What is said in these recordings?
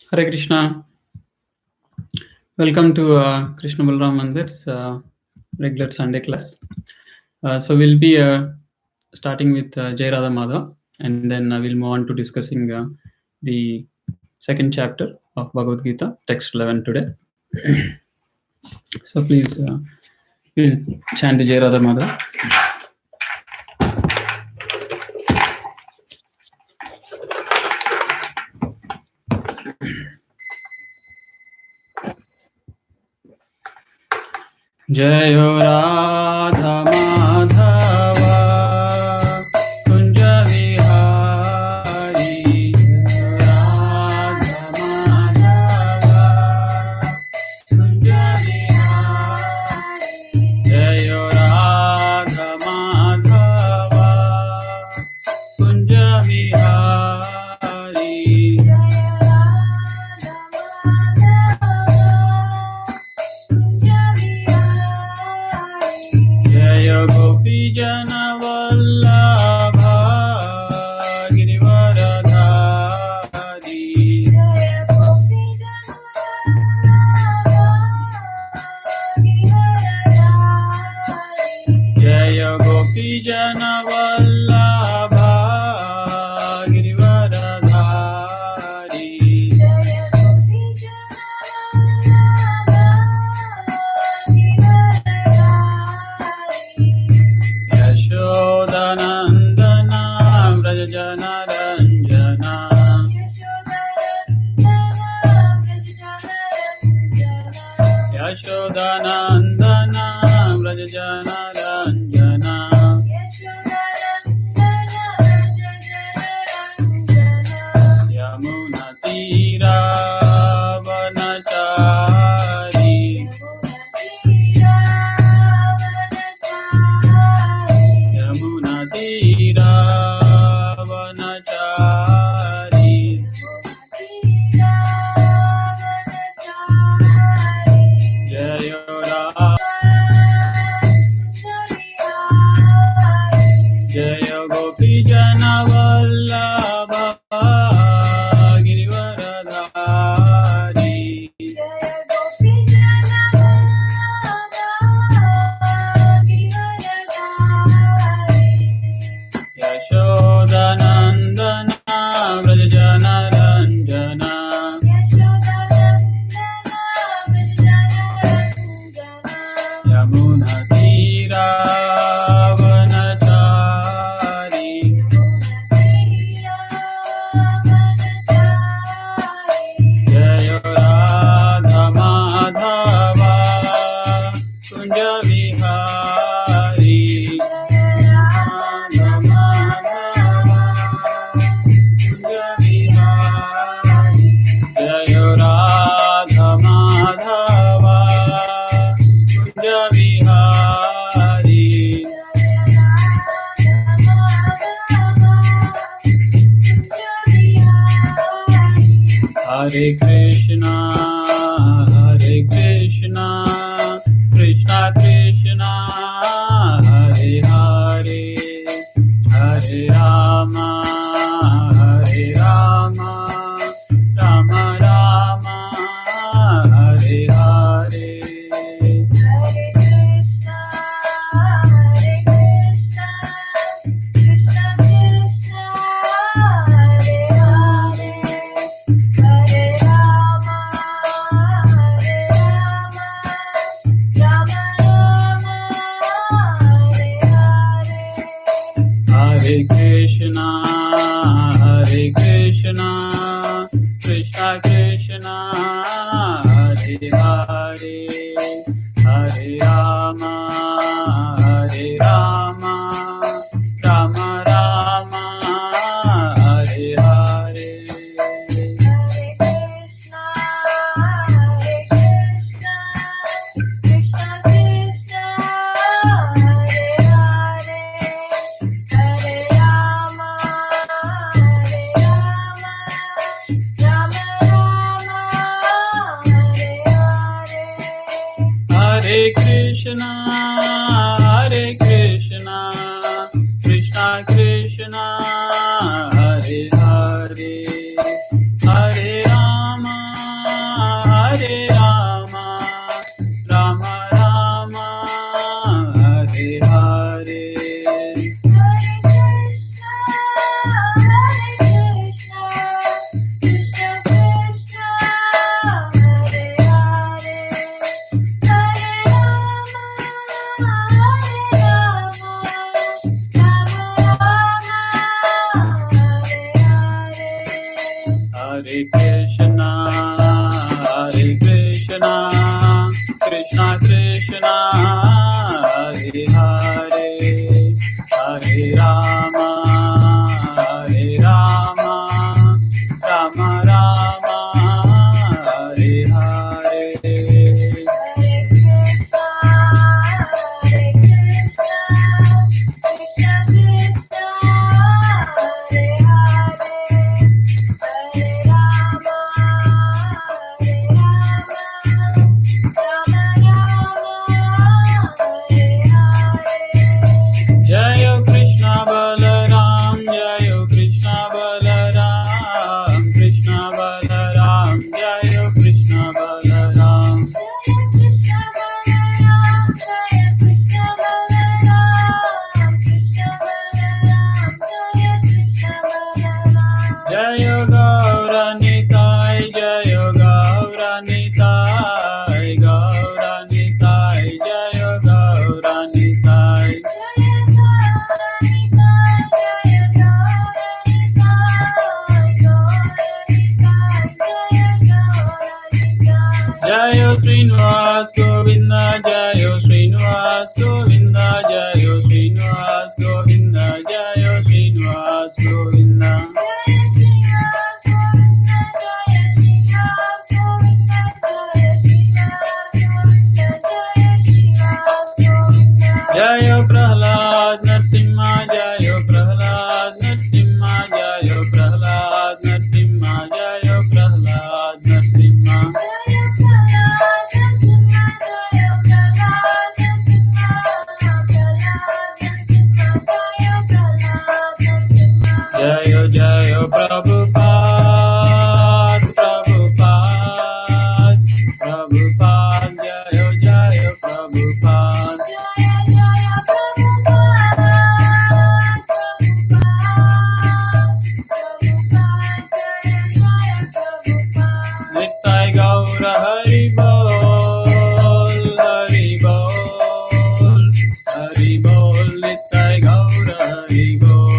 Hare Krishna. Welcome to Krishna Balram Mandir's regular Sunday class. So we'll be starting with Jai Radha Madhava, and then we'll move on to discussing the second chapter of Bhagavad Gita, text 11 today. So please, we'll chant the Jai Radha Madhava. Jayo Radha Madhava Kunja Vihari Radha Madhava Kunja Vihari Jayo Radha Madhava Kunja Vihari Jaya Gopi Jana Vallabha Girivaradhari Jaya Gopi Jana Vallabha Girivaradhari Yashodanandana Vrajajana Ranjana Yashodanandana Vrajajana Ranjana Yamuna Tira Vanachari Yamuna Tira Vanachari Jayo Radha Jaya Gopi Jana Vallabha Girivaradhari Yashodanandana Vrajajana Ranjana Yamuna Tira Vanachari Jaya Radha Madhava Kunja Vihari Radha Madhava Kunja Vihari Jaya Radha Madhava Kunja Vihari Hare Krishna, Krishna Krishna, Hare Hare, Hare Rama, Rama Rama, Hare Hare. Hare Krishna, Krishna Krishna, Hare Hare, Hare Rama, Rama Rama, Hare Hare. Hare Krishna, Krishna Krishna, Hare Hare, Hare Rama, Jayo Jayo Prabhupada, Prabhupada, Prabhupada, Jayo Jayo Prabhupada. Nittai Gaura Hari Bol, Hari Bol, Hari Bol, Nittai Gaura Hari Bol.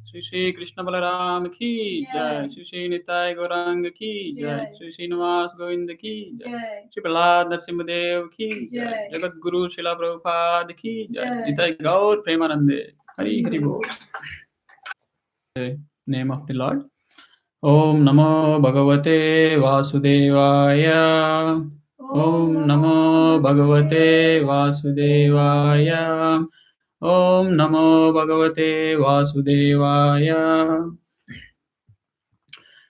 Shri Shri Krishna Balaram ki jai, Shri Shri Nittai Gaurang ki jai, Shri Srinivas Govinda ki jai, Shri Prahlad Narsimhadev ki jai, Jagat Guru Srila Prabhupada ki jai, Nittai Gaur Premanande. Hari Hari Bol. The name of the Lord. Om Namo Bhagavate Vasudevaya. Om Namo Bhagavate Vasudevaya. Om Namo Bhagavate Vasudevaya.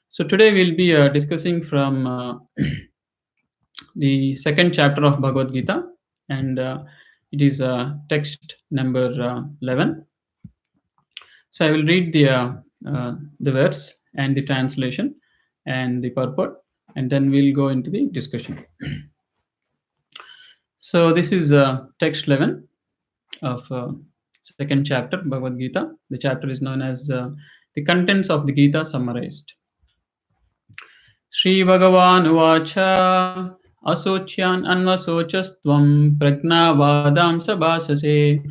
So today we'll be discussing from the second chapter of Bhagavad Gita, and it is text number 11. So I will read the verse and the translation and the purport, and then we'll go into the discussion. So this is text 11 of second chapter Bhagavad Gita. The chapter is known as the contents of the Gita summarized. Shri Bhagavan Uvacha Asocyan Anvasocastvam Pragnavadam Sabhasase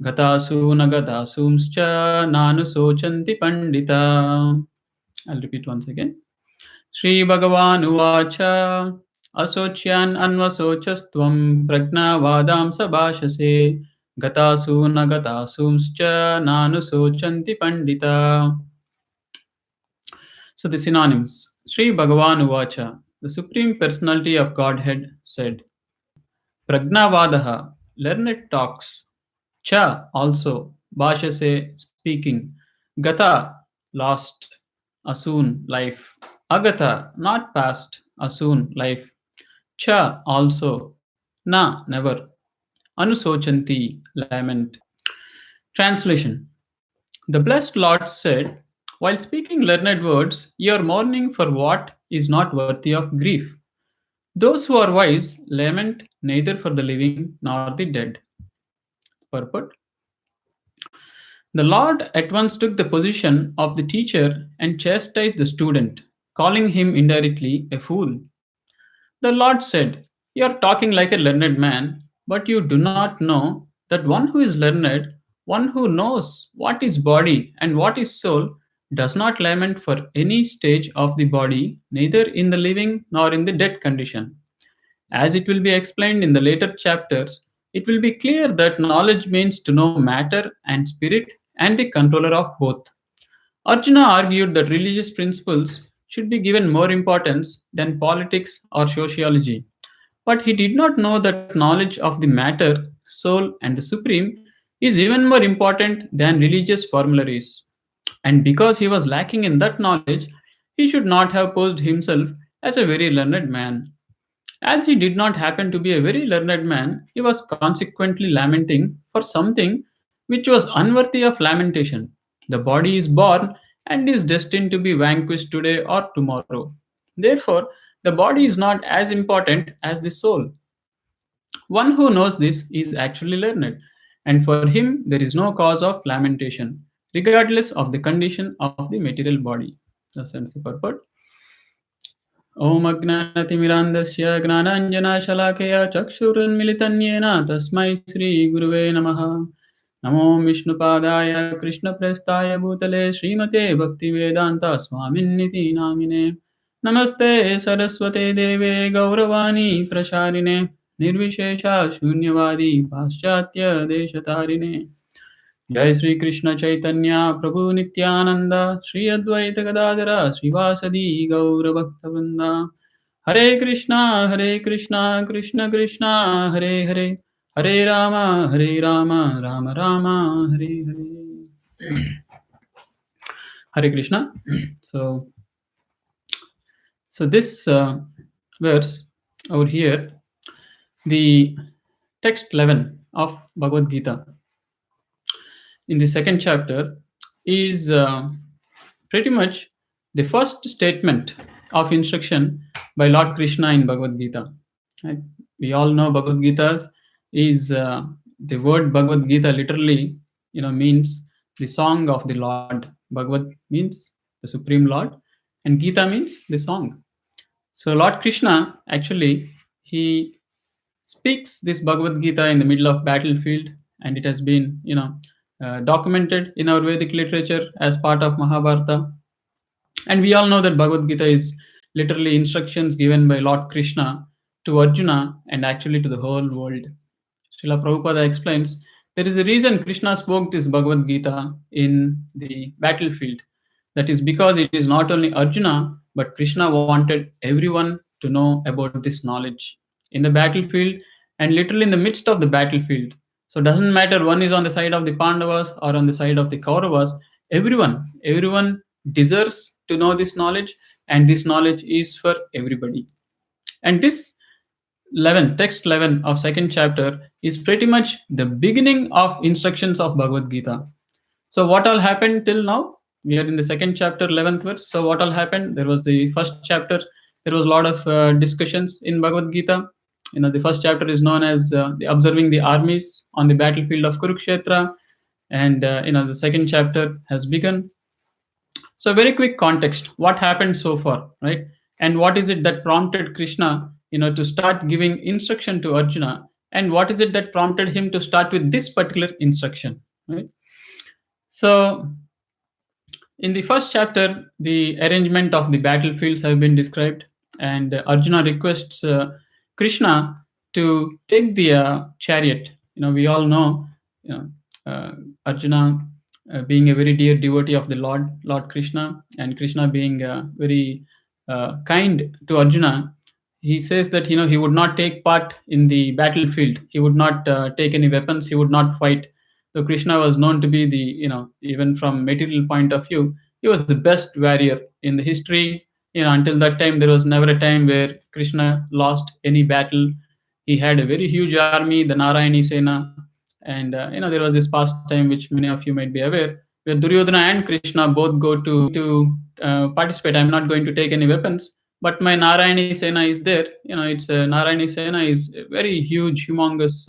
Gatasu Nagadasumscha Nanusochanti Pandita. I'll repeat once again. Shri Bhagavan Uvacha Asocyan Anvasocastvam Pragnavadam Sabhasase Gatasu Nagatasumscha Nanusochanti Pandita. So the synonyms. Sri Bhagavan Uvacha, the Supreme Personality of Godhead said. Pragnavadaha, learned talks. Cha, also. Bhashase, speaking. Gata, lost. Asoon, life. Agata, not past. Asoon, life. Cha, also. Na, never. Anusochanti, lament. Translation. The blessed Lord said, while speaking learned words, you are mourning for what is not worthy of grief. Those who are wise lament neither for the living nor the dead. Purport. The Lord at once took the position of the teacher and chastised the student, calling him indirectly a fool. The Lord said, you are talking like a learned man, but you do not know that one who is learned, one who knows what is body and what is soul, does not lament for any stage of the body, neither in the living nor in the dead condition. As it will be explained in the later chapters, it will be clear that knowledge means to know matter and spirit and the controller of both. Arjuna argued that religious principles should be given more importance than politics or sociology. But he did not know that knowledge of the matter, soul, and the supreme is even more important than religious formularies. And because he was lacking in that knowledge, he should not have posed himself as a very learned man. As he did not happen to be a very learned man, he was consequently lamenting for something which was unworthy of lamentation. The body is born and is destined to be vanquished today or tomorrow. Therefore, the body is not as important as the soul. One who knows this is actually learned, and for him there is no cause of lamentation, regardless of the condition of the material body. That's the purport. ॐ अज्ञानतिमिरान्धस्य ज्ञानाञ्जनशलाकया चक्षुरुन्मिलितं येन तस्मै श्रीगुरुवे नमः. नमो विष्णुपादाय कृष्णप्रेष्ठाय भूतले श्रीमते भक्तिवेदान्त स्वामिन्निति नामिने. नमस्ते सरस्वते देवे गौरवाणी प्रसारिणे निर्विशेषा शून्यवादी पाश्चात्य देशतारिणे. जय श्री कृष्ण चैतन्य प्रभु नित्यानंद श्री अद्वैत गदाधर श्रीवासदि गौर भक्तवृंद. हरे कृष्णा कृष्ण कृष्णा हरे हरे, हरे Ram Ram Ram Hare Hare. Hare Krishna. So So this verse over here, the text 11 of Bhagavad Gita in the second chapter is pretty much the first statement of instruction by Lord Krishna in Bhagavad Gita. Right? We all know Bhagavad Gita is the word Bhagavad Gita literally, means the song of the Lord. Bhagavad means the Supreme Lord, and Gita means the song. So Lord Krishna actually he speaks this Bhagavad Gita in the middle of battlefield, and it has been documented in our Vedic literature as part of Mahabharata. And we all know that Bhagavad Gita is literally instructions given by Lord Krishna to Arjuna and actually to the whole world. Srila Prabhupada explains there is a reason Krishna spoke this Bhagavad Gita in the battlefield. That is because it is not only Arjuna, but Krishna wanted everyone to know about this knowledge in the battlefield and literally in the midst of the battlefield. So it doesn't matter one is on the side of the Pandavas or on the side of the Kauravas, everyone deserves to know this knowledge, and this knowledge is for everybody. And this 11 text 11 of second chapter is pretty much the beginning of instructions of Bhagavad Gita. So what all happened till now? We are in the second chapter 11th verse. So what all happened? There was the first chapter, there was a lot of discussions in Bhagavad Gita. The first chapter is known as the observing the armies on the battlefield of Kurukshetra, and the second chapter has begun. So very quick context, what happened so far, right? And what is it that prompted Krishna, to start giving instruction to Arjuna? And what is it that prompted him to start with this particular instruction, right? So in the first chapter, the arrangement of the battlefields have been described, and Arjuna requests Krishna to take the chariot. We all know, Arjuna being a very dear devotee of the Lord Krishna, and Krishna being very kind to Arjuna. He says that he would not take part in the battlefield. He would not take any weapons. He would not fight. So Krishna was known to be even from material point of view, he was the best warrior in the history. Until that time, there was never a time where Krishna lost any battle. He had a very huge army, the Narayani Sena, and there was this pastime which many of you might be aware, where Duryodhana and Krishna both go to participate. I'm not going to take any weapons, but my Narayani Sena is there. It's Narayani Sena is a very huge, humongous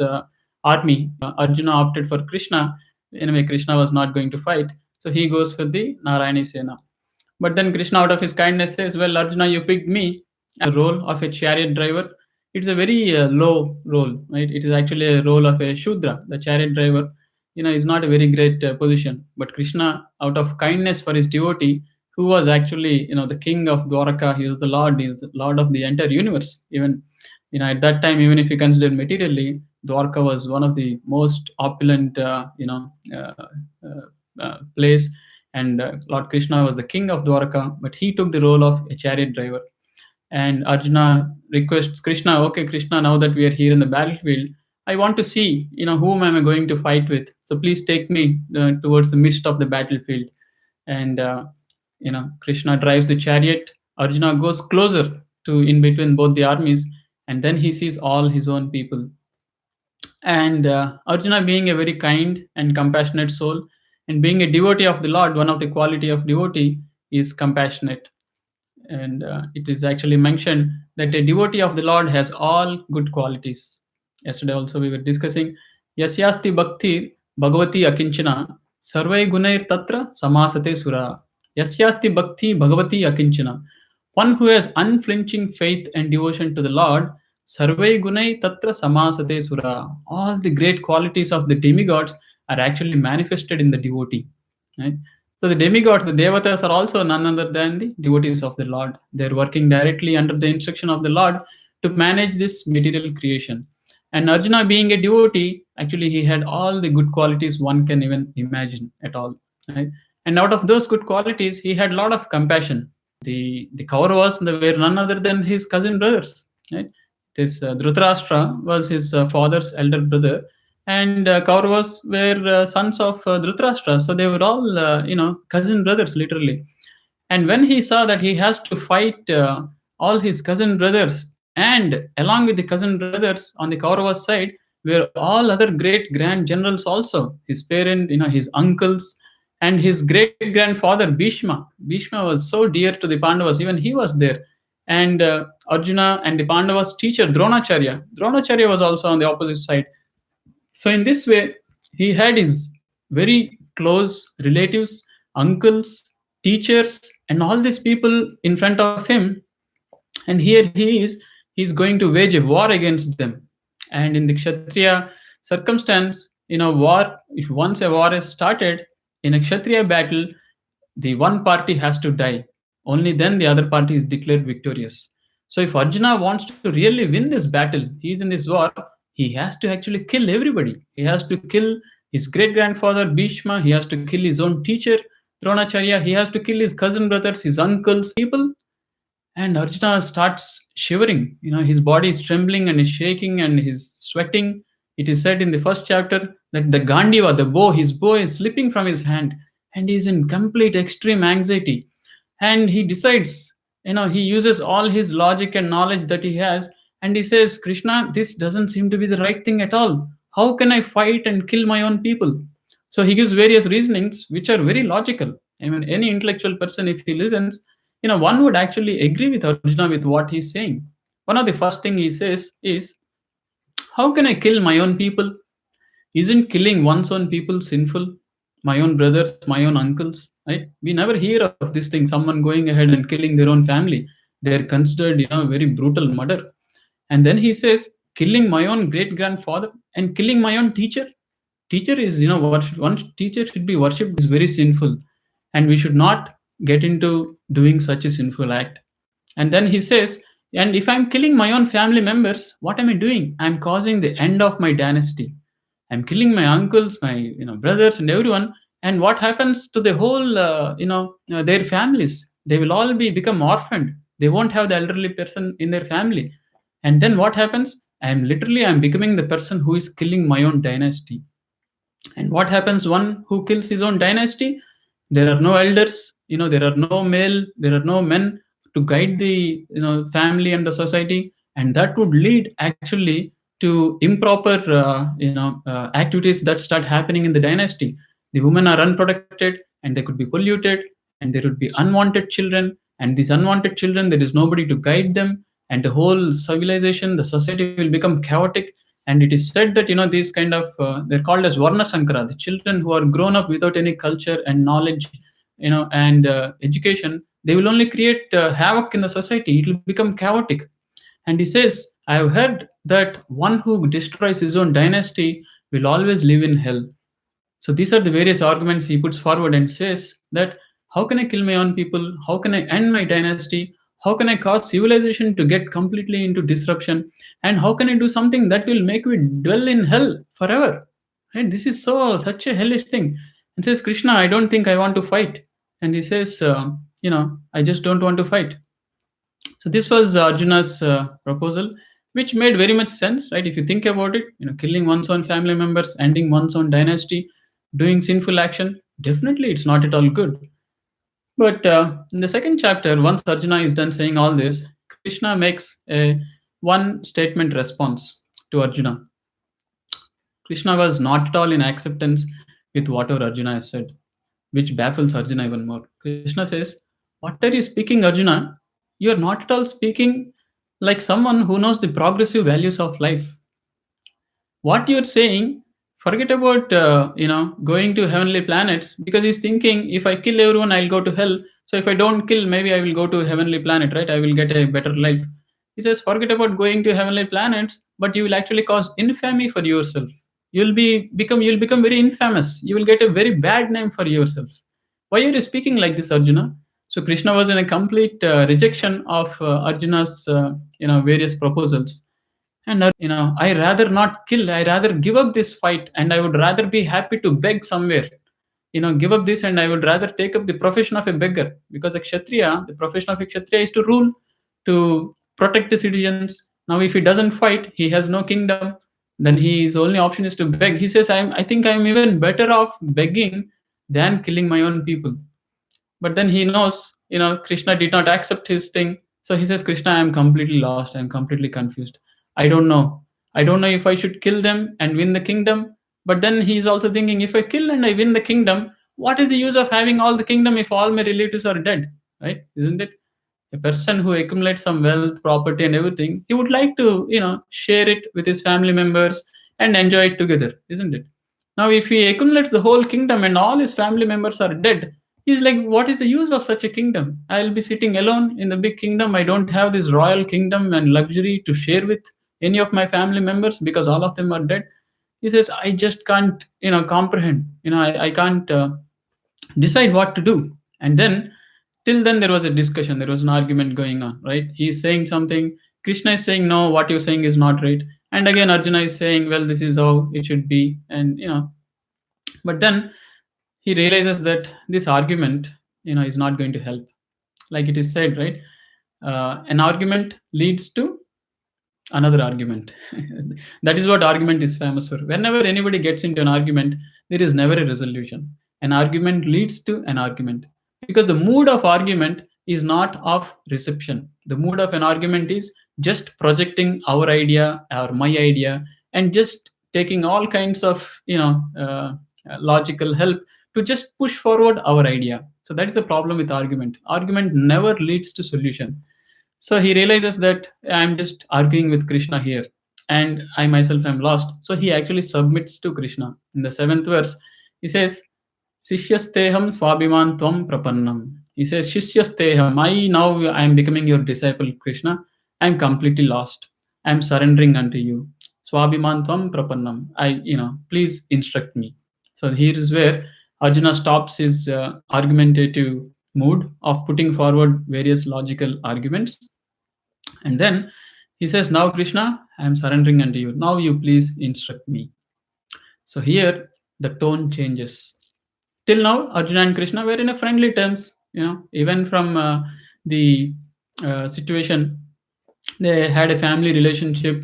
army. Arjuna opted for Krishna. Anyway, Krishna was not going to fight, so he goes for the Narayani Sena. But then Krishna, out of his kindness, says, "Well, Arjuna, you picked me as the role of a chariot driver. It's a very low role, right? It is actually a role of a Shudra, the chariot driver. Is not a very great position. But Krishna, out of kindness for his devotee, who was actually, the king of Dwaraka, he is the Lord of the entire universe. Even, at that time, even if you consider materially, Dwarka was one of the most opulent, place, and Lord Krishna was the king of Dwarka, but he took the role of a chariot driver. And Arjuna requests Krishna, "Okay, Krishna, now that we are here in the battlefield, I want to see, whom am I going to fight with? So please take me towards the midst of the battlefield." And Krishna drives the chariot. Arjuna goes closer to in between both the armies, and then he sees all his own people. And Arjuna, being a very kind and compassionate soul, and being a devotee of the Lord, one of the quality of devotee is compassionate. And it is actually mentioned that a devotee of the Lord has all good qualities. Yesterday also we were discussing Yasyasti Bhakti Bhagavati Akinchana Sarvai Gunair Tatra Samasate Sura. Yasyasti Bhakti Bhagavati Akinchana. One who has unflinching faith and devotion to the Lord, Sarvai Gunai Tatra Samasate Sura. All the great qualities of the demigods are actually manifested in the devotee. Right? So the demigods, the devatas, are also none other than the devotees of the Lord. They're working directly under the instruction of the Lord to manage this material creation. And Arjuna, being a devotee, actually he had all the good qualities one can even imagine at all. Right? And out of those good qualities, he had a lot of compassion. The Kauravas were none other than his cousin brothers. Right? This Dhritarashtra was his father's elder brother, and Kauravas were sons of Dhritarashtra. So they were all, cousin brothers, literally. And when he saw that he has to fight all his cousin brothers, and along with the cousin brothers on the Kauravas side were all other great grand generals also. His parent, his uncles, and his great grandfather Bhishma. Bhishma was so dear to the Pandavas, even he was there. And Arjuna and the Pandavas' teacher Dronacharya. Dronacharya was also on the opposite side. So in this way, he had his very close relatives, uncles, teachers, and all these people in front of him. And here he's going to wage a war against them. And in the Kshatriya circumstance, war, if once a war is started in a Kshatriya battle, the one party has to die. Only then the other party is declared victorious. So if Arjuna wants to really win this battle, he is in this war, he has to actually kill everybody. He has to kill his great grandfather Bhishma, he has to kill his own teacher Dronacharya, he has to kill his cousin brothers, his uncles, people. And Arjuna starts shivering. His body is trembling and is shaking and he's sweating. It is said in the first chapter that the Gandiva, the bow, his bow is slipping from his hand and he's in complete extreme anxiety. And he decides, he uses all his logic and knowledge that he has, and he says, Krishna, this doesn't seem to be the right thing at all. How can I fight and kill my own people? So he gives various reasonings which are very logical. I mean, any intellectual person, if he listens, one would actually agree with Arjuna with what he's saying. One of the first thing he says is, how can I kill my own people? Isn't killing one's own people sinful? My own brothers, my own uncles, right? We never hear of this thing, someone going ahead and killing their own family. They're considered, very brutal murder. And then he says, killing my own great grandfather and killing my own teacher. Teacher is, one teacher should be worshipped, is very sinful. And we should not get into doing such a sinful act. And then he says, and if I'm killing my own family members, what am I doing? I'm causing the end of my dynasty. I'm killing my uncles, my brothers, and everyone. And what happens to the whole, their families? They will all become orphaned. They won't have the elderly person in their family. And then what happens? I'm becoming the person who is killing my own dynasty. And what happens one who kills his own dynasty? There are no elders, there are no there are no men to guide the family and the society, and that would lead actually to improper activities that start happening in the dynasty. The women are unprotected and they could be polluted, and there would be unwanted children, and these unwanted children, there is nobody to guide them, and the whole civilization, the society will become chaotic. And it is said that these kind of they're called as Varna Sankara, the children who are grown up without any culture and knowledge, and education, they will only create havoc in the society. It will become chaotic. And he says, I have heard that one who destroys his own dynasty will always live in hell. So these are the various arguments he puts forward and says that how can I kill my own people? How can I end my dynasty? How can I cause civilization to get completely into disruption? And how can I do something that will make me dwell in hell forever? Right? This is such a hellish thing. And says, Krishna, I don't think I want to fight. And he says, I just don't want to fight. So this was Arjuna's proposal, which made very much sense, right? If you think about it, killing one's own family members, ending one's own dynasty, doing sinful action, definitely it's not at all good. But in the second chapter, once Arjuna is done saying all this, Krishna makes a one statement response to Arjuna. Krishna was not at all in acceptance with whatever Arjuna has said, which baffles Arjuna even more. Krishna says, what are you speaking, Arjuna? You are not at all speaking like someone who knows the progressive values of life. What you're saying, forget about going to heavenly planets, because he's thinking, if I kill everyone, I'll go to hell. So if I don't kill, maybe I will go to a heavenly planet, right? I will get a better life. He says, forget about going to heavenly planets, but you will actually cause infamy for yourself. You'll become very infamous. You will get a very bad name for yourself. Why are you speaking like this, Arjuna? So Krishna was in a complete rejection of Arjuna's various proposals. And I rather not kill, I rather give up this fight, and I would rather be happy to beg somewhere. Give up this, and I would rather take up the profession of a beggar, because a Kshatriya, the profession of a Kshatriya is to rule, to protect the citizens. Now, if he doesn't fight, he has no kingdom. Then his only option is to beg. He says, I think I'm even better off begging than killing my own people. But then he knows, Krishna did not accept his thing. So he says, Krishna, I am completely lost. I am completely confused. I don't know. I don't know if I should kill them and win the kingdom. But then he is also thinking, if I kill and I win the kingdom, what is the use of having all the kingdom if all my relatives are dead? Right? Isn't it? A person who accumulates some wealth, property, and everything, he would like to, share it with his family members and enjoy it together, isn't it? Now, if he accumulates the whole kingdom and all his family members are dead, he's like, what is the use of such a kingdom? I'll be sitting alone in the big kingdom. I don't have this royal kingdom and luxury to share with any of my family members because all of them are dead. He says, I just can't, comprehend. I can't decide what to do. And then, till then, there was a discussion, there was an argument going on, right? He's saying something, Krishna is saying, no, what you're saying is not right. And again, Arjuna is saying, well, this is how it should be. And, but then he realizes that this argument, is not going to help. Like it is said, right? An argument leads to another argument. That is what argument is famous for. Whenever anybody gets into an argument, there is never a resolution. An argument leads to an argument because the mood of argument is not of reception. The mood of an argument is just projecting our idea or my idea and just taking all kinds of logical help to just push forward our idea. So that is the problem with argument. Argument never leads to solution. So he realizes that I'm just arguing with Krishna here and I myself am lost. So he actually submits to Krishna. In the seventh verse, he says, Sishyasteham swabhiman tvam prapannam. He says, Shishyasteham, I now I am becoming your disciple, Krishna. I am completely lost. I am surrendering unto you. Swabhiman tvam prapannam. Please instruct me. So here is where Arjuna stops his argumentative mood of putting forward various logical arguments. And then he says, now, Krishna, I am surrendering unto you. Now you please instruct me. So here the tone changes. Till now, Arjuna and Krishna were in a friendly terms. Even from the situation, they had a family relationship.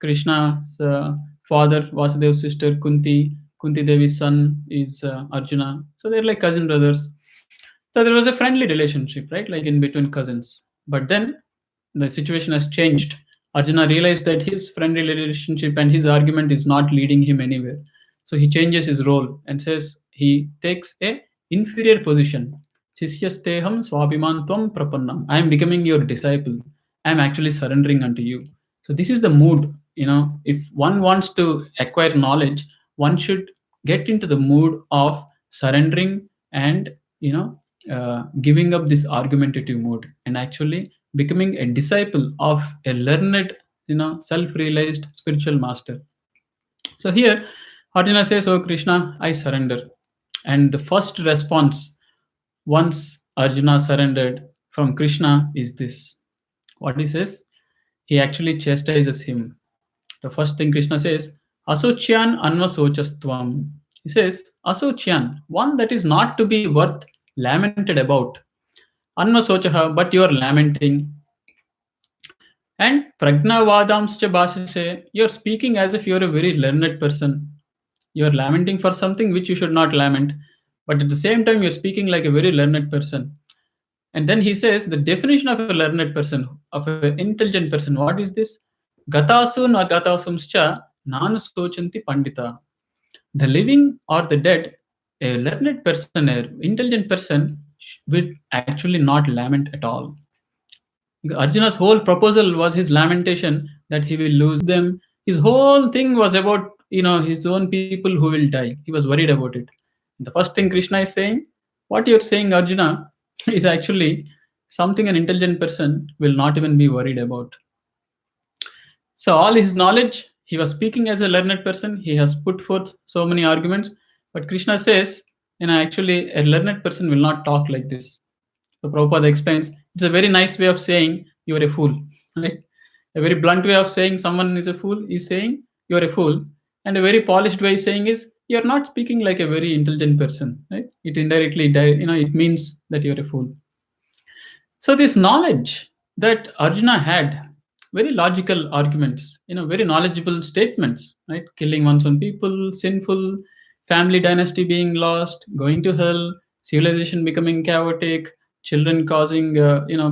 Krishna's father, Vasudev's sister, Kunti Devi's son is Arjuna. So they're like cousin brothers. So there was a friendly relationship, right? Like in between cousins. But then the situation has changed. Arjuna realized that his friendly relationship and his argument is not leading him anywhere. So he changes his role and says he takes a inferior position. Sisyasteham swabhiman tvam prapannam. I am becoming your disciple. I am actually surrendering unto you. So this is the mood. If one wants to acquire knowledge, one should get into the mood of surrendering and giving up this argumentative mode and actually becoming a disciple of a learned, self-realized spiritual master. So here, Arjuna says, "Oh Krishna, I surrender." And the first response, once Arjuna surrendered from Krishna, is this. What he says? He actually chastises him. The first thing Krishna says, "Asocyan anvasochastvam." He says, "Asocyan, one that is not to be worth lamented about. Anvasochaha, but you are lamenting. And pragnavadamscha bhashase, you are speaking as if you are a very learned person. You are lamenting for something which you should not lament, but at the same time, you are speaking like a very learned person." And then he says the definition of a learned person, of an intelligent person. What is this? Gatasun agatasumscha nanu sochanti pandita. The living or the dead, a learned person, an intelligent person, would actually not lament at all. Arjuna's whole proposal was his lamentation that he will lose them. His whole thing was about his own people who will die. He was worried about it. The first thing Krishna is saying, what you're saying, Arjuna, is actually something an intelligent person will not even be worried about. So all his knowledge, he was speaking as a learned person. He has put forth so many arguments, but Krishna says, actually a learned person will not talk like this. So Prabhupada explains, it's a very nice way of saying you are a fool, right? A very blunt way of saying someone is a fool is saying you are a fool, and a very polished way of saying is you are not speaking like a very intelligent person, right? It indirectly, it means that you are a fool. So this knowledge that Arjuna had, very logical arguments, very knowledgeable statements, right? Killing one's own people, sinful, family dynasty being lost, going to hell, civilization becoming chaotic, children causing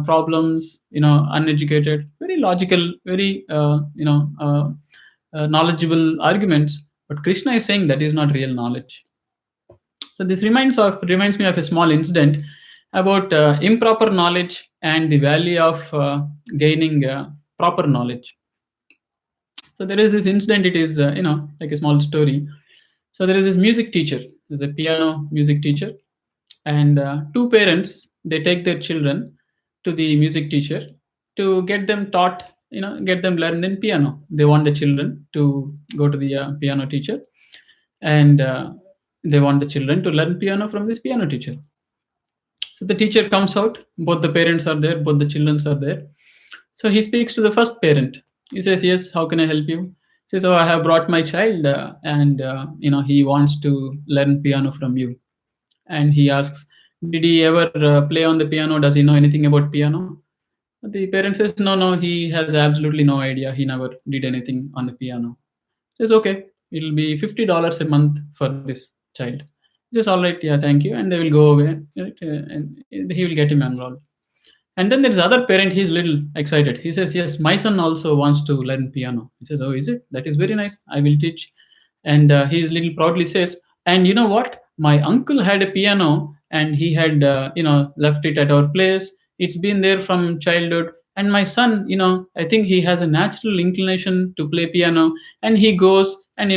problems, uneducated, very logical, very knowledgeable arguments. But Krishna is saying that is not real knowledge. So this reminds me of a small incident about improper knowledge and the value of gaining proper knowledge. So there is this incident. It is like a small story. So there is this music teacher. There's a piano music teacher, and two parents, they take their children to the music teacher to get them taught, get them learned in piano. They want the children to go to the piano teacher, and they want the children to learn piano from this piano teacher. So the teacher comes out, both the parents are there, both the children are there. So he speaks to the first parent. He says, "Yes, how can I help you?" He says, "Oh, I have brought my child, and he wants to learn piano from you." And he asks, "Did he ever play on the piano? Does he know anything about piano?" The parent says, "No, no, he has absolutely no idea. He never did anything on the piano." Says, "Okay, it'll be $50 a month for this child." He says, "All right, yeah, thank you." And they will go away, right? And he will get him enrolled. And then there's other parent, he's little excited. He says, "Yes, my son also wants to learn piano." He says, "Oh, is it? That is very nice. I will teach." And he's little proudly says, "And you know what? My uncle had a piano, and he had, left it at our place. It's been there from childhood. And my son, I think he has a natural inclination to play piano. And he goes, and,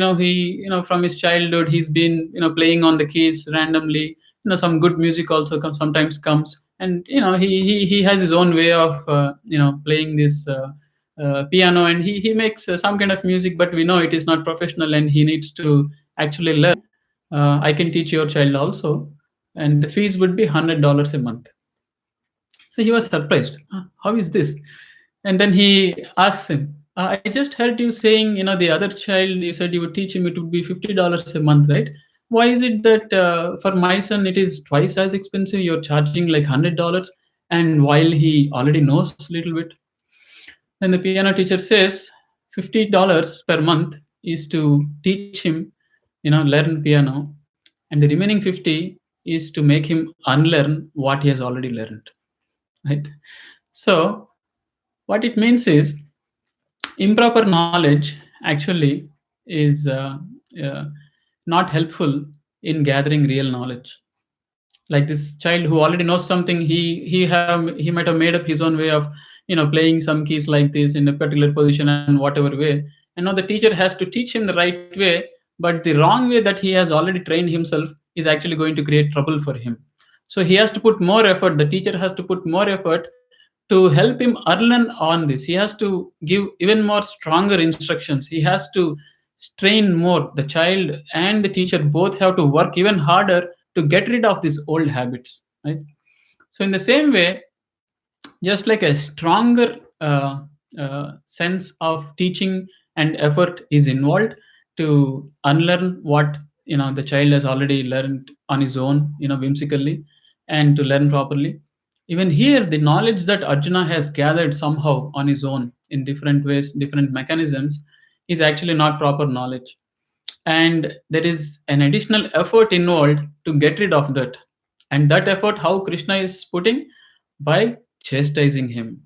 from his childhood, he's been, playing on the keys randomly. Some good music also sometimes comes. And, he has his own way of, playing this piano, and he makes some kind of music, but we know it is not professional, and he needs to actually learn. I can teach your child also, and the fees would be $100 a month." So he was surprised. How is this?" And then he asks him, "I just heard you saying, the other child, you said you would teach him, it would be $50 a month, right? Why is it that for my son it is twice as expensive? You're charging like $100, and while he already knows a little bit." Then the piano teacher says, $50 per month is to teach him, learn piano, and the remaining 50 is to make him unlearn what he has already learned, right? So what it means is improper knowledge actually is not helpful in gathering real knowledge. Like this child who already knows something, he might have made up his own way of playing some keys like this in a particular position and whatever way, and now the teacher has to teach him the right way, but the wrong way that he has already trained himself is actually going to create trouble for him. So he has to put more effort, the teacher has to put more effort to help him learn on this. He has to give even more stronger instructions. He has to strain more. The child and the teacher both have to work even harder to get rid of these old habits, right? So in the same way, just like a stronger sense of teaching and effort is involved to unlearn what the child has already learned on his own, whimsically, and to learn properly. Even here, the knowledge that Arjuna has gathered somehow on his own in different ways, different mechanisms, is actually not proper knowledge. And there is an additional effort involved to get rid of that. And that effort, how Krishna is putting? By chastising him,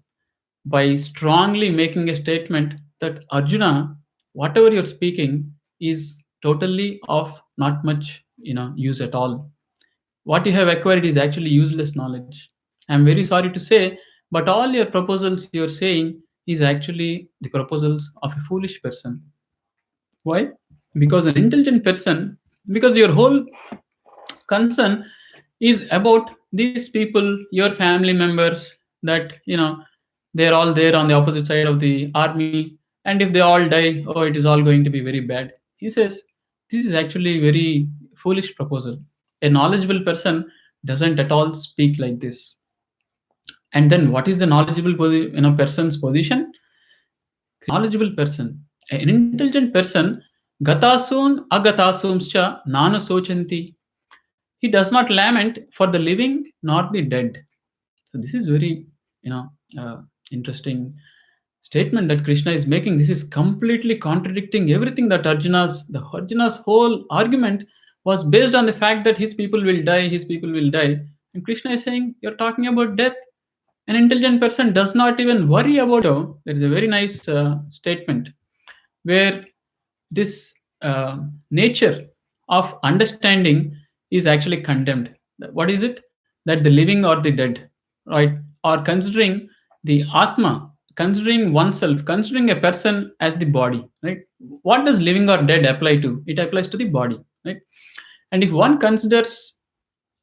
by strongly making a statement that Arjuna, whatever you're speaking is totally of not much use at all. What you have acquired is actually useless knowledge. I'm very sorry to say, but all your proposals you're saying is actually the proposals of a foolish person. Why? Because an intelligent person, because your whole concern is about these people, your family members, that they're all there on the opposite side of the army, and if they all die, oh, it is all going to be very bad. He says this is actually very foolish proposal. A knowledgeable person doesn't at all speak like this. And then what is the knowledgeable person's position? Knowledgeable person, an intelligent person, gatasun agatasumscha nana sochanti. He does not lament for the living nor the dead. So this is very, interesting statement that Krishna is making. This is completely contradicting everything that Arjuna's whole argument was based on the fact that his people will die, his people will die. And Krishna is saying, you're talking about death. An intelligent person does not even worry about it. There is a very nice statement where this nature of understanding is actually condemned. What is it? That the living or the dead, right, are considering the Atma, considering oneself, considering a person as the body, right? What does living or dead apply to? It applies to the body, right? And if one considers,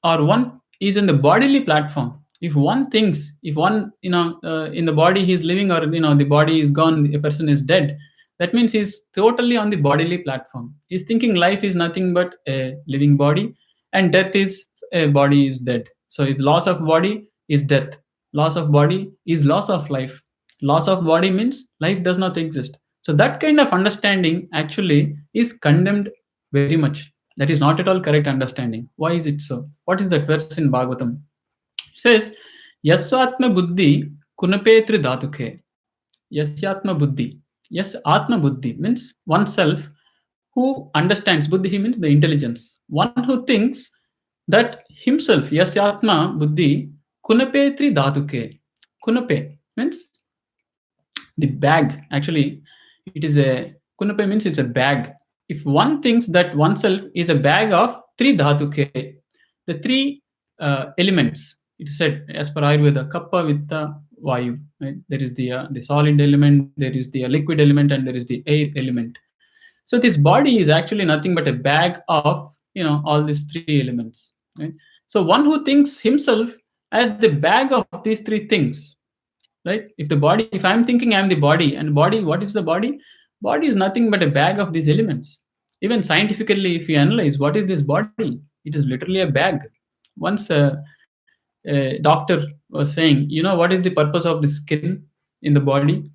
or one is in the bodily platform, if one thinks, if one, in the body he's living, or the body is gone, a person is dead, that means he's totally on the bodily platform. He's thinking life is nothing but a living body, and death is a body is dead. So if loss of body is death, loss of body is loss of life, loss of body means life does not exist. So that kind of understanding actually is condemned very much. That is not at all correct understanding. Why is it so? What is that verse in Bhagavatam? It says, Yasvatma buddhi kunapetri dhatuke. Yasyatma buddhi. Yes, Atma buddhi means oneself who understands. Buddhi means the intelligence. One who thinks that himself, Yasyatma buddhi, kunapetri dhatuke. Kunape means the bag. Actually, it is a kunape means it's a bag. If one thinks that oneself is a bag of three dhatuke, the three elements, it is said as per Ayurveda, kappa, vitta, vayu. Right? There is the solid element, there is the liquid element, and there is the air element. So this body is actually nothing but a bag of all these three elements. Right? So one who thinks himself as the bag of these three things, right? If I'm thinking I'm the body, and body, what is the body? Body is nothing but a bag of these elements. Even scientifically, if you analyze what is this body, it is literally a bag. Once a doctor was saying, what is the purpose of the skin in the body?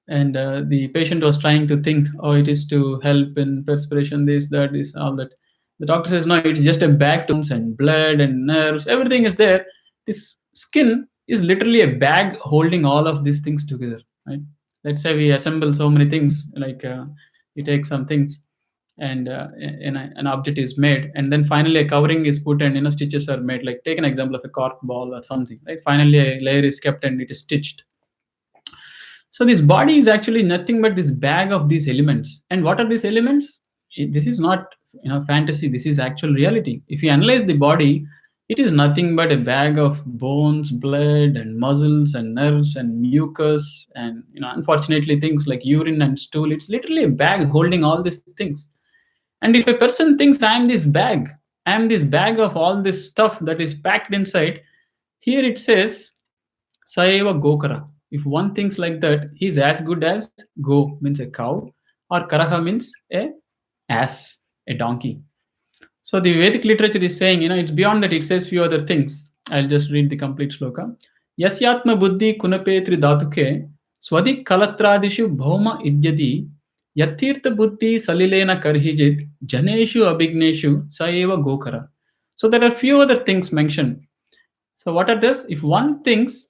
And the patient was trying to think, oh, it is to help in perspiration, this, that, this, all that. The doctor says, no, it's just a bag, and blood and nerves, everything is there. This skin is literally a bag holding all of these things together, right? Let's say we assemble so many things, like we take some things, and an object is made, and then finally a covering is put, and stitches are made. Like, take an example of a cork ball or something, right? Finally a layer is kept and it is stitched. So this body is actually nothing but this bag of these elements. And what are these elements? This is not fantasy. This is actual reality. If you analyze the body, it is nothing but a bag of bones, blood, and muscles, and nerves, and mucus, and unfortunately things like urine and stool. It's literally a bag holding all these things. And if a person thinks I am this bag of all this stuff that is packed inside, here it says Saeva Gokara. If one thinks like that, he's as good as Go means a cow, or Karaha means a ass, a donkey. So the Vedic literature is saying, it's beyond that. It says few other things. I'll just read the complete shloka. Yasyatma buddhi kunapetri dhatuke swadi kalatradishu bhauma idyadi yatirtha buddhi salilena karhijit janeshu abhigneshu saeva gokara. So there are few other things mentioned. So what are those? If one thinks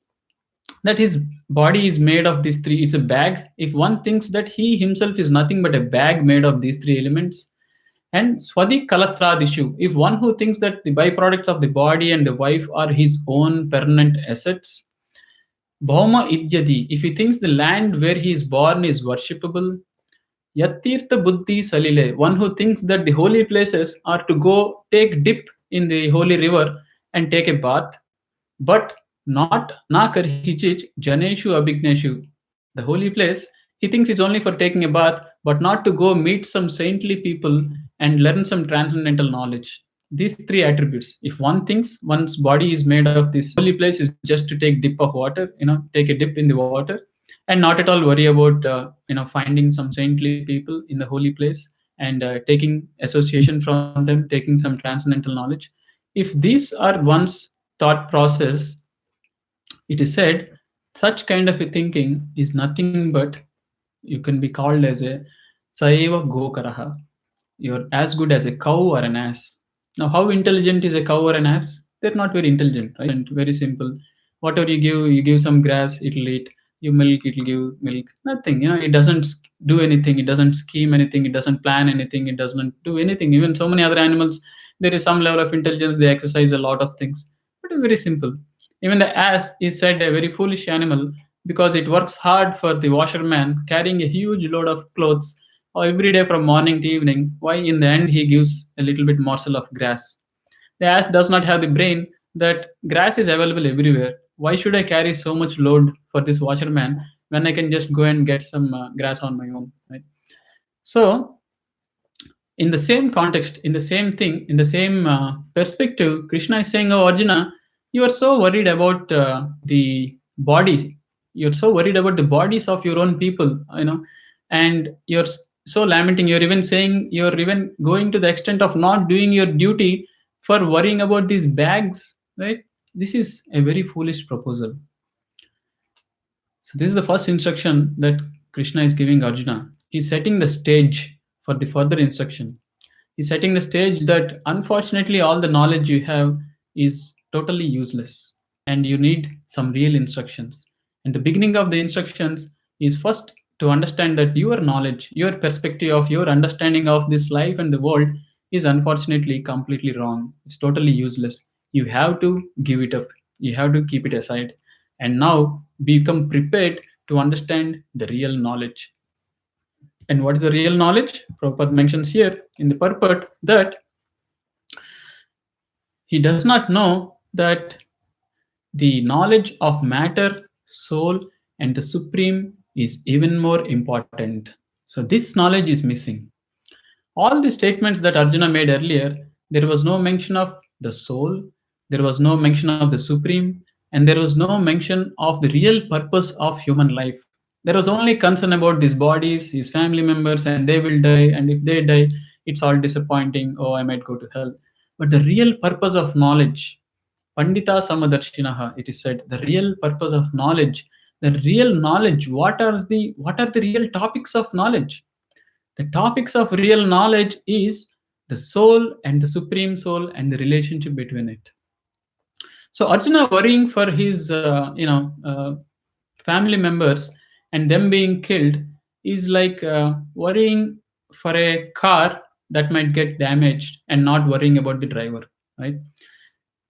that his body is made of these three, it's a bag. If one thinks that he himself is nothing but a bag made of these three elements, and swadi kalatradishu, if one who thinks that the byproducts of the body and the wife are his own permanent assets, bhauma idyadi, if he thinks the land where he is born is worshipable, yatirtha buddhi salile, one who thinks that the holy places are to go take dip in the holy river and take a bath, but not na karhichich janeshu abhigneshu. The holy place, he thinks it's only for taking a bath, but not to go meet some saintly people and learn some transcendental knowledge. These three attributes. If one thinks one's body is made of this, holy place is just to take dip of water, take a dip in the water, and not at all worry about finding some saintly people in the holy place and taking association from them, taking some transcendental knowledge. If these are one's thought process, it is said such kind of a thinking is nothing but, you can be called as a Saiva Gokaraha. You're as good as a cow or an ass. Now, how intelligent is a cow or an ass? They're not very intelligent, right? And very simple. Whatever you give some grass, it'll eat. You milk, it'll give milk. Nothing. It doesn't do anything. It doesn't scheme anything. It doesn't plan anything. It doesn't do anything. Even so many other animals, there is some level of intelligence. They exercise a lot of things. But very simple. Even the ass is said a very foolish animal because it works hard for the washerman, carrying a huge load of clothes every day from morning to evening. Why, in the end, he gives a little bit morsel of grass. The ass does not have the brain that grass is available everywhere. Why should I carry so much load for this washerman when I can just go and get some grass on my own? Right? So, in the same context, in the same thing, in the same perspective, Krishna is saying, "Oh, Arjuna, you are so worried about the body. You're so worried about the bodies of your own people, and you're so lamenting. You're even saying, you're even going to the extent of not doing your duty for worrying about these bags, right? This is a very foolish proposal." So this is the first instruction that Krishna is giving Arjuna. He's setting the stage for the further instruction. He's setting the stage that unfortunately all the knowledge you have is totally useless and you need some real instructions. And the beginning of the instructions is first to understand that your knowledge, your perspective of your understanding of this life and the world is unfortunately completely wrong. It's totally useless. You have to give it up. You have to keep it aside. And now become prepared to understand the real knowledge. And what is the real knowledge? Prabhupada mentions here in the purport that he does not know that the knowledge of matter, soul, and the supreme is even more important. So this knowledge is missing. All the statements that Arjuna made earlier, there was no mention of the soul, there was no mention of the supreme, and there was no mention of the real purpose of human life. There was only concern about these bodies, his family members, and they will die, and if they die, it's all disappointing. Oh, I might go to hell. But the real purpose of knowledge, Pandita Samadarshinaha, it is said, the real purpose of knowledge, the real knowledge, what are the real topics of knowledge? The topics of real knowledge is the soul and the supreme soul and the relationship between it. So Arjuna worrying for his family members and them being killed is like worrying for a car that might get damaged and not worrying about the driver, right?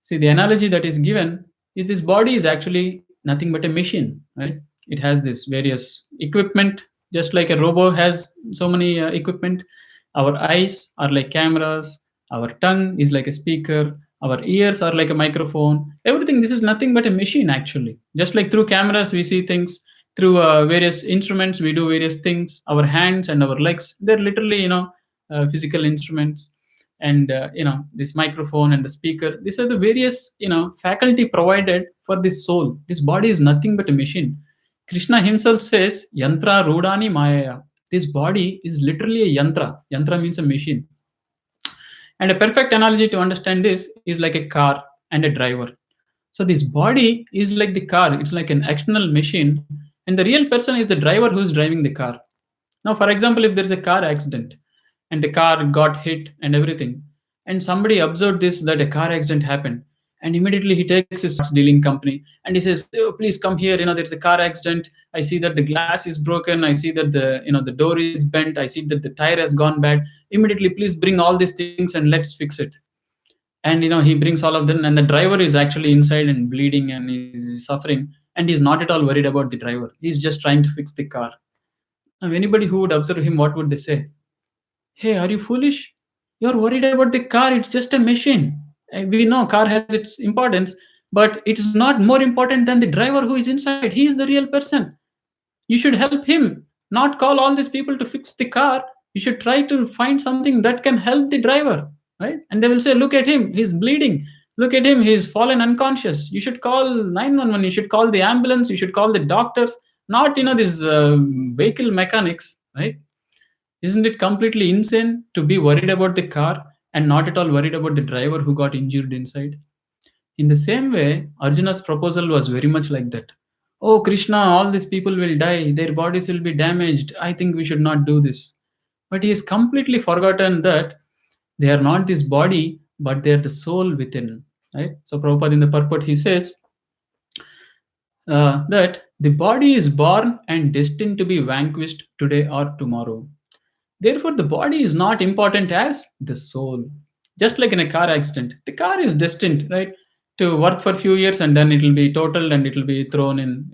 See, the analogy that is given is this body is actually nothing but a machine, right? It has this various equipment, just like a robot has so many equipment. Our eyes are like cameras, our tongue is like a speaker, our ears are like a microphone. Everything, this is nothing but a machine, actually. Just like through cameras, we see things, through various instruments, we do various things. Our hands and our legs, they're literally, physical instruments, and this microphone and the speaker, these are the various faculty provided for this soul. This body is nothing but a machine. Krishna himself says, yantra rudani maya. This body is literally a yantra means a machine. And a perfect analogy to understand this is like a car and a driver. So this body is like the car, it's like an external machine, and the real person is the driver who's driving the car. Now, for example, if there's a car accident and the car got hit and everything, and somebody observed this, that a car accident happened, and immediately he takes his dealing company and he says, "Oh, please come here. There's a car accident. I see that the glass is broken. I see that the door is bent. I see that the tire has gone bad. Immediately, please bring all these things and let's fix it." And he brings all of them, and the driver is actually inside and bleeding and he's suffering, and he's not at all worried about the driver. He's just trying to fix the car. Now, anybody who would observe him, what would they say? "Hey, are you foolish? You're worried about the car. It's just a machine." We know car has its importance, but it is not more important than the driver who is inside. He is the real person. You should help him, not call all these people to fix the car. You should try to find something that can help the driver, right? And they will say, "Look at him, he's bleeding. Look at him, he's fallen unconscious. You should call 911. You should call the ambulance. You should call the doctors, not these vehicle mechanics, right?" Isn't it completely insane to be worried about the car and not at all worried about the driver who got injured inside? In the same way, Arjuna's proposal was very much like that. "Oh, Krishna, all these people will die, their bodies will be damaged. I think we should not do this." But he has completely forgotten that they are not this body, but they are the soul within. Right? So, Prabhupada in the purport, he says that the body is born and destined to be vanquished today or tomorrow. Therefore, the body is not important as the soul. Just like in a car accident, the car is destined, right? to work for a few years, and then it will be totaled and it will be thrown in,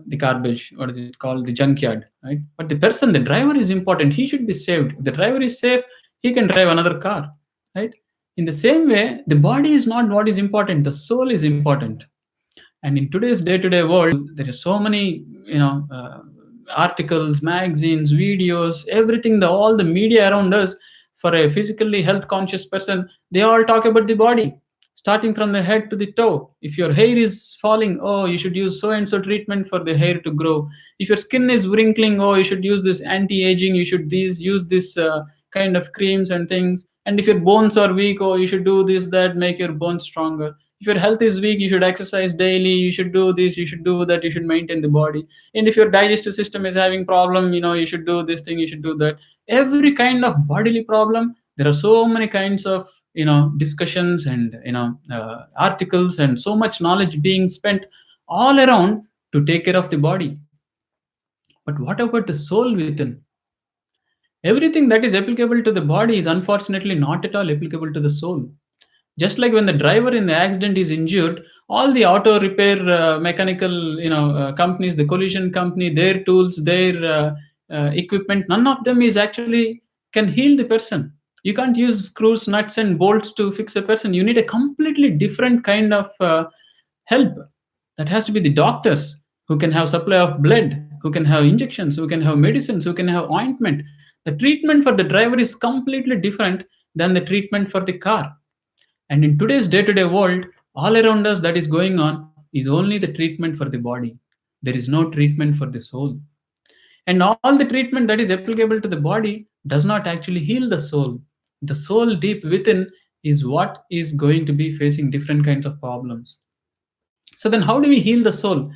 the garbage, what is it called, the junkyard, right? But the person, the driver is important. He should be saved. If the driver is safe, he can drive another car, right? In the same way, the body is not what is important. The soul is important. And in today's day-to-day world, there are so many, articles, magazines, videos, everything, all the media around us. For a physically health conscious person, they all talk about the body, starting from the head to the toe. If your hair is falling, oh, you should use so and so treatment for the hair to grow. If your skin is wrinkling, oh, you should use this anti-aging, you should use this kind of creams and things. And if your bones are weak, oh, you should do this, that, make your bones stronger. If your health is weak, you should exercise daily, you should do this, you should do that, you should maintain the body. And if your digestive system is having problem, you should do this thing, you should do that. Every kind of bodily problem, there are so many kinds of discussions and articles, and so much knowledge being spent all around to take care of the body. But what about the soul within? Everything that is applicable to the body is unfortunately not at all applicable to the soul. Just like when the driver in the accident is injured, all the auto repair mechanical companies, the collision company, their tools, their equipment, none of them is actually can heal the person. You can't use screws, nuts and bolts to fix a person. You need a completely different kind of help. That has to be the doctors who can have supply of blood, who can have injections, who can have medicines, who can have ointment. The treatment for the driver is completely different than the treatment for the car. And in today's day-to-day world, all around us that is going on is only the treatment for the body. There is no treatment for the soul. And all the treatment that is applicable to the body does not actually heal the soul. The soul deep within is what is going to be facing different kinds of problems. So then how do we heal the soul?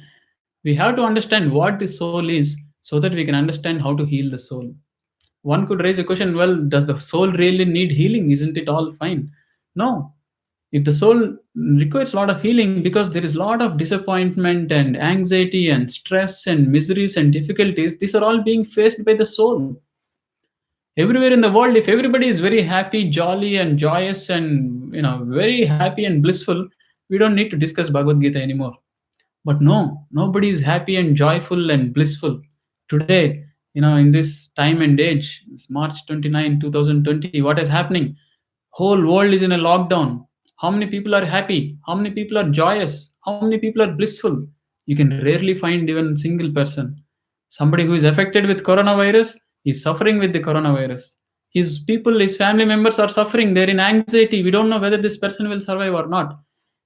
We have to understand what the soul is so that we can understand how to heal the soul. One could raise a question, well, does the soul really need healing? Isn't it all fine? No. If the soul requires a lot of healing, because there is a lot of disappointment and anxiety and stress and miseries and difficulties, these are all being faced by the soul. Everywhere in the world, if everybody is very happy, jolly and joyous and very happy and blissful, we don't need to discuss Bhagavad Gita anymore. But no, nobody is happy and joyful and blissful. Today, in this time and age, it's March 29, 2020, what is happening? Whole world is in a lockdown. How many people are happy? How many people are joyous? How many people are blissful? You can rarely find even a single person. Somebody who is affected with coronavirus is suffering with the coronavirus. His people, his family members are suffering. They're in anxiety. We don't know whether this person will survive or not.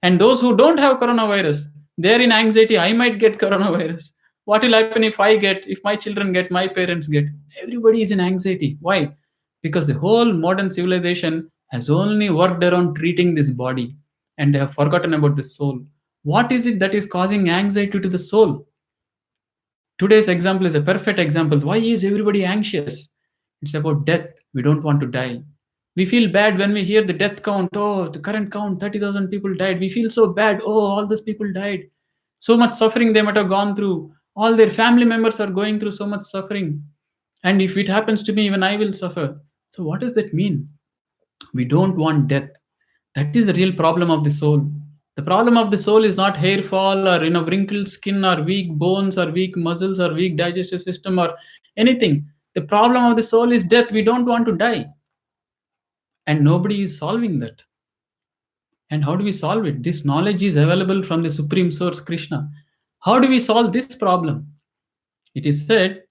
And those who don't have coronavirus, they're in anxiety. I might get coronavirus. What will happen if I get, if my children get, my parents get? Everybody is in anxiety. Why? Because the whole modern civilization has only worked around treating this body, and they have forgotten about the soul. What is it that is causing anxiety to the soul? Today's example is a perfect example. Why is everybody anxious? It's about death. We don't want to die. We feel bad when we hear the death count. Oh, the current count, 30,000 people died. We feel so bad. Oh, all these people died. So much suffering they might have gone through. All their family members are going through so much suffering. And if it happens to me, even I will suffer. So what does that mean? We don't want death. That is the real problem of the soul. The problem of the soul is not hair fall or wrinkled skin or weak bones or weak muscles or weak digestive system or anything. The problem of the soul is death. We don't want to die. And nobody is solving that. And how do we solve it? This knowledge is available from the supreme source, Krishna. How do we solve this problem? It is said,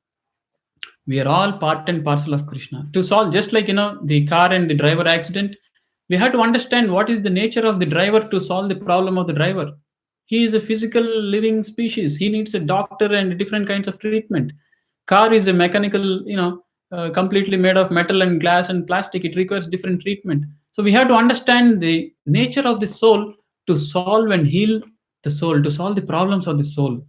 we are all part and parcel of Krishna. To solve, just like the car and the driver accident, we have to understand what is the nature of the driver to solve the problem of the driver. He is a physical living species. He needs a doctor and different kinds of treatment. Car is a mechanical, completely made of metal and glass and plastic. It requires different treatment. So we have to understand the nature of the soul to solve and heal the soul, to solve the problems of the soul.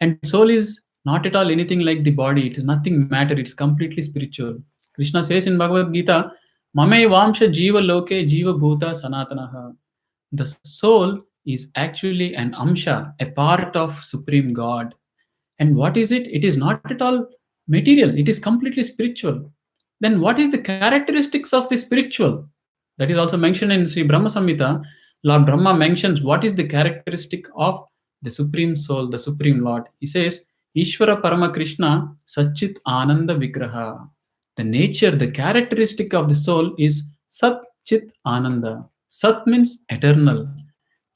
And soul is not at all anything like the body. It is nothing matter. It's completely spiritual. Krishna says in Bhagavad Gita, Mame Vamsha Jiva Loke Jiva Bhuta Sanatanaha. The soul is actually an amsha, a part of Supreme God. And what is it? It is not at all material. It is completely spiritual. Then what is the characteristics of the spiritual? That is also mentioned in Sri Brahma Samhita. Lord Brahma mentions what is the characteristic of the Supreme Soul, the Supreme Lord. He says, Ishvara Parama Krishna Satchit Ananda Vigraha. The nature, the characteristic of the soul is Sat Chit Ananda. Sat means eternal.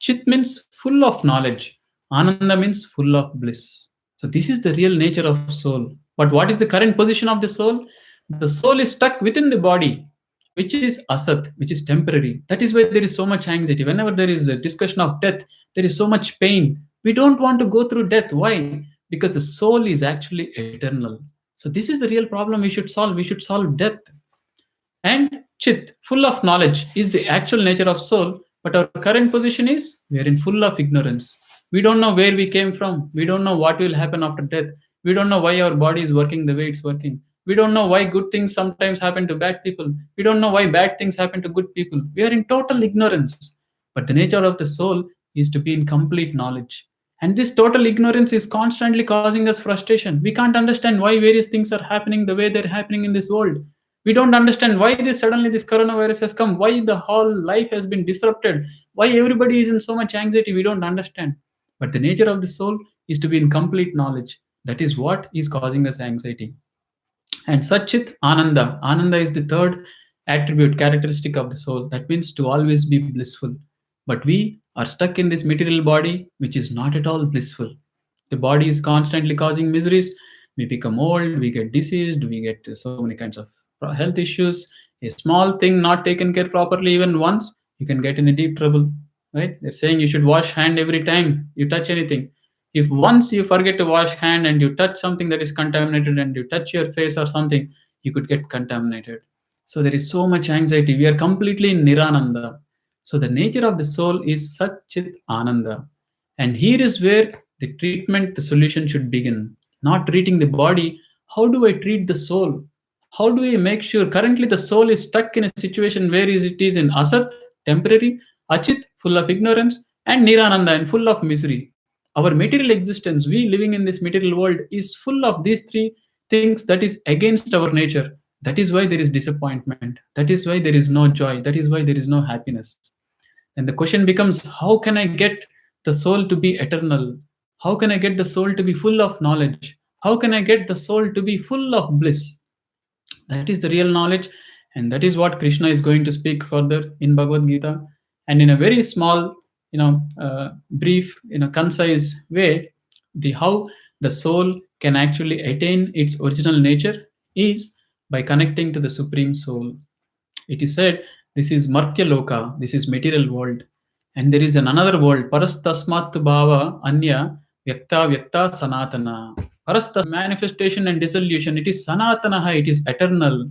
Chit means full of knowledge. Ananda means full of bliss. So this is the real nature of soul. But what is the current position of the soul? The soul is stuck within the body, which is asat, which is temporary. That is why there is so much anxiety. Whenever there is a discussion of death, there is so much pain. We don't want to go through death. Why? Because the soul is actually eternal. So this is the real problem we should solve. We should solve death. And chit, full of knowledge, is the actual nature of soul, but our current position is we are in full of ignorance. We don't know where we came from. We don't know what will happen after death. We don't know why our body is working the way it's working. We don't know why good things sometimes happen to bad people. We don't know why bad things happen to good people. We are in total ignorance. But the nature of the soul is to be in complete knowledge. And this total ignorance is constantly causing us frustration. We can't understand why various things are happening the way they're happening in this world. We don't understand why this coronavirus has come, why the whole life has been disrupted, why everybody is in so much anxiety. We don't understand. But the nature of the soul is to be in complete knowledge. That is what is causing us anxiety. And Satchit Ananda. Ananda is the third attribute, characteristic of the soul. That means to always be blissful. But we are stuck in this material body, which is not at all blissful. The body is constantly causing miseries. We become old, we get diseased, we get so many kinds of health issues. A small thing not taken care properly even once, you can get in a deep trouble. Right? They're saying you should wash hand every time you touch anything. If once you forget to wash hand and you touch something that is contaminated and you touch your face or something, you could get contaminated. So there is so much anxiety. We are completely in Nirananda. So the nature of the soul is Satchit Ananda. And here is where the treatment, the solution should begin. Not treating the body. How do I treat the soul? How do I make sure? Currently, the soul is stuck in a situation where it is in Asat, temporary, Achit, full of ignorance, and Nirananda, and full of misery. Our material existence, we living in this material world, is full of these three things that is against our nature. That is why there is disappointment. That is why there is no joy. That is why there is no happiness. And the question becomes, how can I get the soul to be eternal? How can I get the soul to be full of knowledge? How can I get the soul to be full of bliss? That is the real knowledge, and that is what Krishna is going to speak further in Bhagavad Gita. And in a very small, brief, concise way, the how the soul can actually attain its original nature is by connecting to the Supreme Soul. It is said this is Martya Loka, this is material world, and there is another world, Parastasmat Bhava Anya Vyakta Vyakta Sanatana. Parastas manifestation and dissolution. It is Sanatanaha, it is eternal.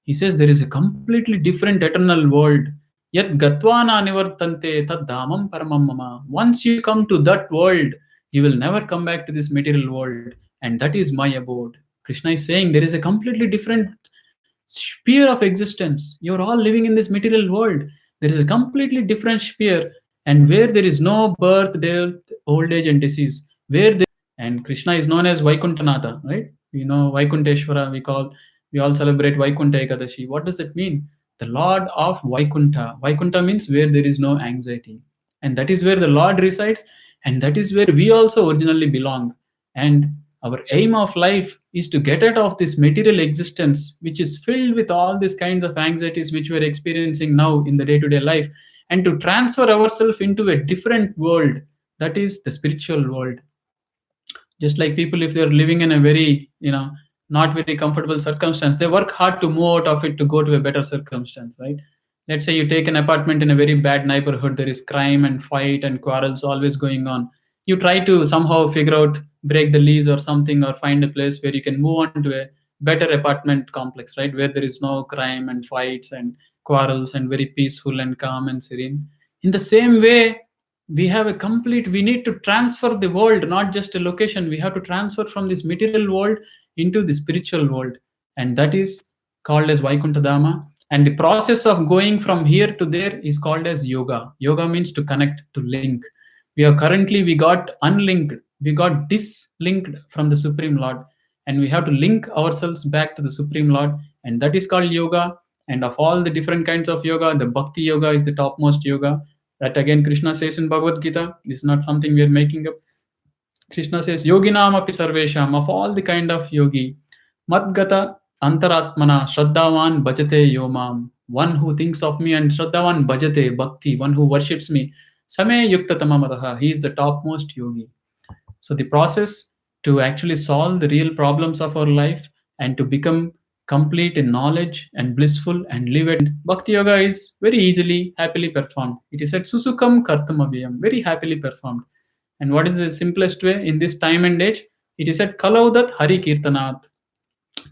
He says there is a completely different eternal world. Yet Gatvana Nivartante Tad Dhamam Paramam Mama. Once you come to that world, you will never come back to this material world, and that is my abode. Krishna is saying there is a completely different sphere of existence. You're all living in this material world. There is a completely different sphere, and where there is no birth, death, old age, and disease. And Krishna is known as Vaikuntanatha, right? We know Vaikunteshwara. We all celebrate Vaikunta Ekadashi. What does that mean? The Lord of Vaikunta. Vaikunta means where there is no anxiety, and that is where the Lord resides, and that is where we also originally belong. And our aim of life is to get out of this material existence, which is filled with all these kinds of anxieties which we're experiencing now in the day-to-day life, and to transfer ourselves into a different world, that is the spiritual world. Just like people, if they're living in a very, not very comfortable circumstance, they work hard to move out of it to go to a better circumstance, right? Let's say you take an apartment in a very bad neighborhood, there is crime and fight and quarrels always going on. You try to somehow figure out, break the lease or something, or find a place where you can move on to a better apartment complex, right? Where there is no crime and fights and quarrels and very peaceful and calm and serene. In the same way, we need to transfer the world, not just a location. We have to transfer from this material world into the spiritual world, and that is called as Vaikuntha Dhama. And the process of going from here to there is called as yoga. Yoga means to connect, to link. We got unlinked, we got dislinked from the Supreme Lord, and we have to link ourselves back to the Supreme Lord, and that is called yoga. And of all the different kinds of yoga, the Bhakti yoga is the topmost yoga. That again Krishna says in Bhagavad Gita. This is not something we are making up. Krishna says, Yoginam api sarvesham, of all the kind of yogi, Madgata antaratmana, Shraddhavan bhajate yomam, one who thinks of me, and Shraddhavan bhajate, bhakti, one who worships me, Same yuktatamamadaha, he is the topmost yogi. So the process to actually solve the real problems of our life and to become complete in knowledge and blissful and live it, Bhakti Yoga is very easily, happily performed. It is said, Susukam Kartamabhyam, very happily performed. And what is the simplest way in this time and age? It is said, Kalaudat Hari Kirtanat.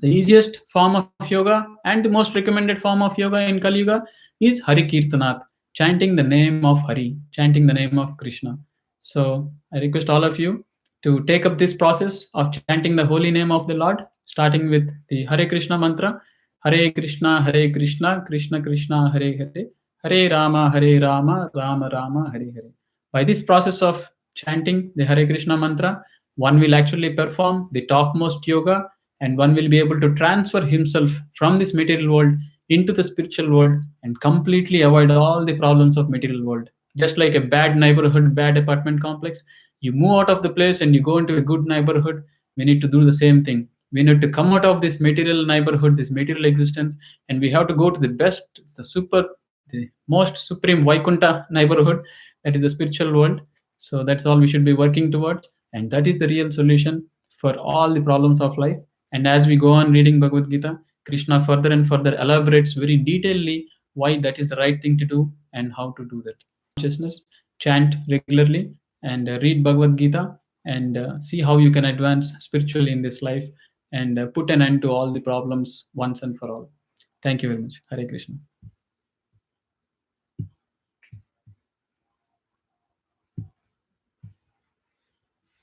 The easiest form of yoga and the most recommended form of yoga in Kali Yuga is Hari Kirtanat, chanting the name of Hari, chanting the name of Krishna. So I request all of you to take up this process of chanting the holy name of the Lord, starting with the Hare Krishna mantra. Hare Krishna, Hare Krishna, Krishna Krishna, Hare Hare, Hare Rama, Hare Rama, Rama Rama, Hare Hare. By this process of chanting the Hare Krishna mantra, one will actually perform the topmost yoga, and one will be able to transfer himself from this material world into the spiritual world and completely avoid all the problems of material world. Just like a bad neighborhood, bad apartment complex, you move out of the place and you go into a good neighborhood. We need to do the same thing. We need to come out of this material neighborhood, this material existence, and we have to go to the best, the most supreme Vaikunta neighborhood, that is the spiritual world. So that's all we should be working towards, and that is the real solution for all the problems of life. And as we go on reading Bhagavad Gita, Krishna further and further elaborates very detailedly why that is the right thing to do and how to do that. Consciousness, chant regularly, and read Bhagavad Gita, and see how you can advance spiritually in this life, and put an end to all the problems once and for all. Thank you very much. Hare Krishna.